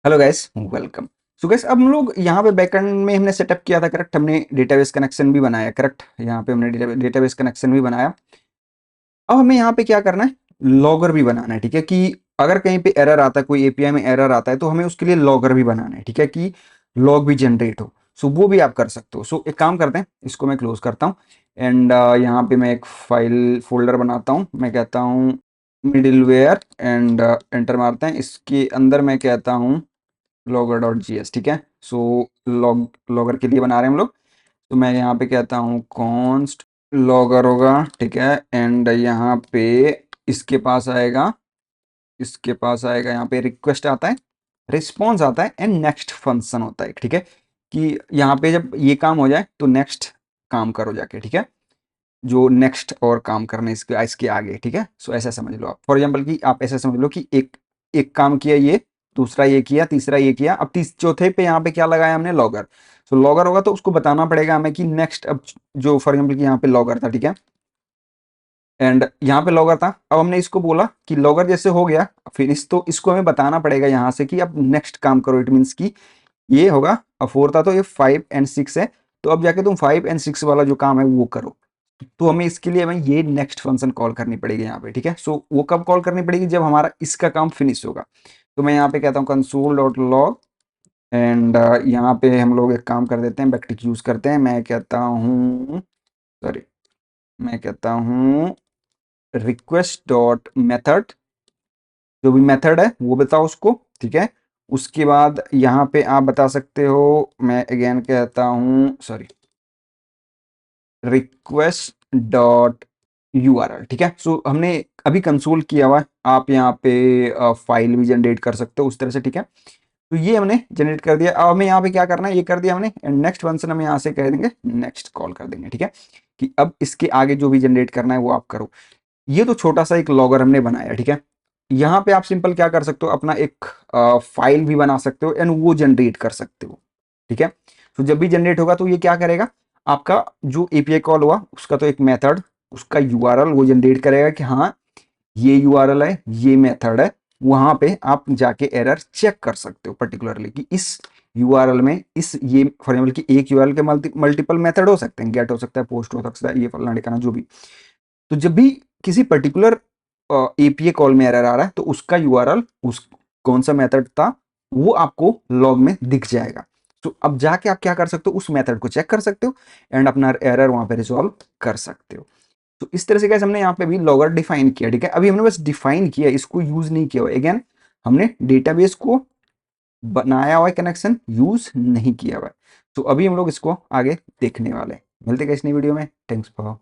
Hello guys, welcome. So guys, अब हम लोग यहाँ पे बैकएंड में हमने सेटअप किया था, करेक्ट। हमने डेटाबेस कनेक्शन भी बनाया, करेक्ट। यहाँ पे हमने डेटाबेस कनेक्शन भी बनाया। अब हमें यहाँ पे क्या करना है, लॉगर भी बनाना है, ठीक है। कि अगर कहीं पे एरर आता है, कोई एपीआई में एरर आता है, तो हमें उसके लिए लॉगर भी बनाना है, ठीक है, कि लॉग भी जनरेट हो। सो वो भी आप कर सकते हो। सो एक काम करते हैं, इसको मैं क्लोज करता हूँ एंड यहाँ पे मैं एक फाइल फोल्डर बनाता हूँ। मैं कहता हूँ मिडिलवेयर एंड एंटर मारते हैं। इसके अंदर मैं कहता हूँ लॉगर डॉट जी एस, ठीक है। सो लॉगर के लिए बना रहे हैं हम लोग। तो मैं यहाँ पे कहता हूँ कॉन्स्ट लॉगर होगा, ठीक है। एंड यहाँ पे इसके पास आएगा, यहाँ पे रिक्वेस्ट आता है, रिस्पॉन्स आता है एंड नेक्स्ट फंक्शन होता है, ठीक है। कि यहाँ पे जब ये काम हो जाए तो नेक्स्ट काम करो जाके, ठीक है। जो नेक्स्ट और काम करने इसके इसके आगे, ठीक है। सो ऐसा समझ लो आप। फॉर एग्जांपल कि आप ऐसा समझ लो कि एक एक काम किया, ये दूसरा ये किया, तीसरा ये किया, अब तीस चौथे पे यहाँ पे क्या लगाया हमने, लॉगर। सो लॉगर होगा तो उसको बताना पड़ेगा हमें कि नेक्स्ट। अब जो फॉर एग्जाम्पल कि यहाँ पे लॉगर था, ठीक है, एंड यहाँ पे लॉगर था। अब हमने इसको बोला कि लॉगर जैसे हो गया फिनिश, तो इसको हमें बताना पड़ेगा यहाँ से कि अब नेक्स्ट काम करो। इट मीन्स कि ये होगा, अब 4 था तो ये 5 एंड 6 है, तो अब जाके तुम 5 एंड 6 वाला जो काम है वो करो। तो हमें इसके लिए हमें ये नेक्स्ट फंक्शन कॉल करनी पड़ेगी यहाँ पे, ठीक है। सो वो कब कॉल करनी पड़ेगी, जब हमारा इसका काम फिनिश होगा। तो मैं यहाँ पे कहता हूँ कंसोल डॉट लॉग एंड यहाँ पे हम लोग एक काम कर देते हैं, बैकटिक यूज करते हैं। मैं कहता हूँ, सॉरी, मैं कहता हूँ रिक्वेस्ट डॉट मेथड, जो भी मेथड है वो बताओ उसको, ठीक है। उसके बाद यहाँ पे आप बता सकते हो, मैं अगेन कहता हूँ, सॉरी, रिक्वेस्ट डॉट यूआरएल, ठीक है। सो हमने अभी कंसोल किया हुआ है, आप यहाँ पे फाइल भी जनरेट कर सकते हो उस तरह से, ठीक है। तो ये हमने जनरेट कर दिया। अब हमें यहाँ पे क्या करना है, ये कर दिया हमने, एंड नेक्स्ट फंक्शन हम यहाँ से कह देंगे, नेक्स्ट कॉल कर देंगे, ठीक है। कि अब इसके आगे जो भी जनरेट करना है वो आप करो। ये तो छोटा सा एक लॉगर हमने बनाया, ठीक है। यहाँ पे आप सिंपल क्या कर सकते हो, अपना एक फाइल भी बना सकते हो एंड वो जनरेट कर सकते हो, ठीक है। तो जब भी जनरेट होगा तो ये क्या करेगा, आपका जो एपीआई कॉल हुआ उसका तो एक मेथड, उसका यूआरएल वो जनरेट करेगा कि हाँ ये यूआरएल है, ये मेथड है। वहां पे आप जाके एरर चेक कर सकते हो पर्टिकुलरली कि इस यूआरएल में इस ये फॉर एग्जाम्पल कि एक यूआरएल के मल्टीपल मेथड हो सकते हैं, गेट हो सकता है, पोस्ट हो सकता है, ये फलाना ठिकाना जो भी। तो जब भी किसी पर्टिकुलर एपीआई कॉल में एरर आ रहा है तो उसका यूआरएल, उस कौन सा मेथड था वो आपको लॉग में दिख जाएगा। तो अब जाके आप क्या कर सकते हो, उस मेथड को चेक कर सकते हो एंड अपना एरर वहां पे रिजॉल्व कर सकते हो। तो इस तरह से कैसे हमने यहाँ पे भी लॉगर डिफाइन किया, ठीक है। अभी हमने बस डिफाइन किया, इसको यूज नहीं किया हुआ। अगेन हमने डेटाबेस को बनाया हुआ है, कनेक्शन यूज नहीं किया हुआ है। तो अभी हम लोग इसको आगे देखने वाले हैं। मिलते हैं इस नई वीडियो में। Thanks for